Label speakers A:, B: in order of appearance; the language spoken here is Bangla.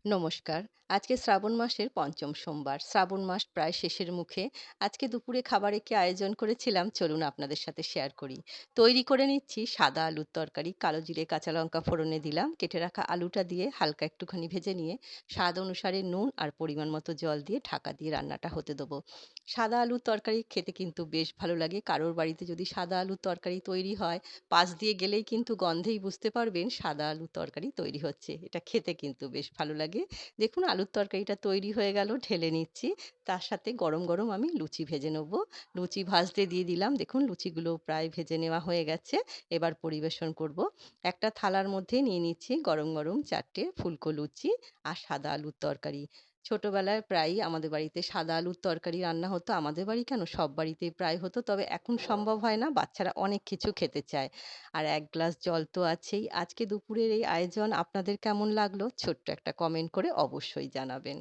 A: নমস্কার। আজকে শ্রাবণ মাসের ৫ম সোমবার। শ্রাবণ মাস প্রায় শেষের মুখে। আজকে দুপুরে খাবারে কি আয়োজন করেছিলাম চলুন আপনাদের সাথে শেয়ার করি। তৈরি করে নিচ্ছি সাদা আলুর তরকারি। কালো জিরে, কাঁচা লঙ্কা ফোড়নে দিলাম। কেটে রাখা আলুটা দিয়ে হালকা একটুখানি ভেজে নিয়ে স্বাদ অনুসারে নুন আর পরিমাণ মতো জল দিয়ে ঢাকা দিয়ে রান্নাটা হতে দেবো। সাদা আলুর তরকারি খেতে কিন্তু বেশ ভালো লাগে। কারোর বাড়িতে যদি সাদা আলুর তরকারি তৈরি হয়, পাশ দিয়ে গেলেই কিন্তু গন্ধেই বুঝতে পারবেন সাদা আলুর তরকারি তৈরি হচ্ছে। এটা খেতে কিন্তু বেশ ভালো লাগে। দেখুন আলুর তরকারিটা তৈরি হয়ে গেল, ঢেলে নিচ্ছি। তার সাথে গরম, গরম আমি লুচি ভেজে নেব। লুচি ভাজতে দিয়ে দিলাম। দেখুন লুচিগুলো প্রায় ভেজে নেওয়া হয়ে গেছে। এবার পরিবেশন করব। একটা থালার মধ্যে নিয়ে নিচ্ছি গরম, গরম ৪ টে ফুলকো লুচি আর সাদা আলুর তরকারি। ছোটবেলায় প্রায়ই আমাদের বাড়িতে সাদা আলুর তরকারি রান্না হতো। আমাদের বাড়ি কেন সব বাড়িতেই প্রায় হতো। তবে এখন সম্ভব হয় না। বাচ্চারা অনেক কিছু খেতে চায়। আর ১ গ্লাস জল তো আছেই। আজকে দুপুরের এই আয়োজন আপনাদের কেমন লাগলো? ছোট্ট একটা কমেন্ট করে অবশ্যই জানাবেন।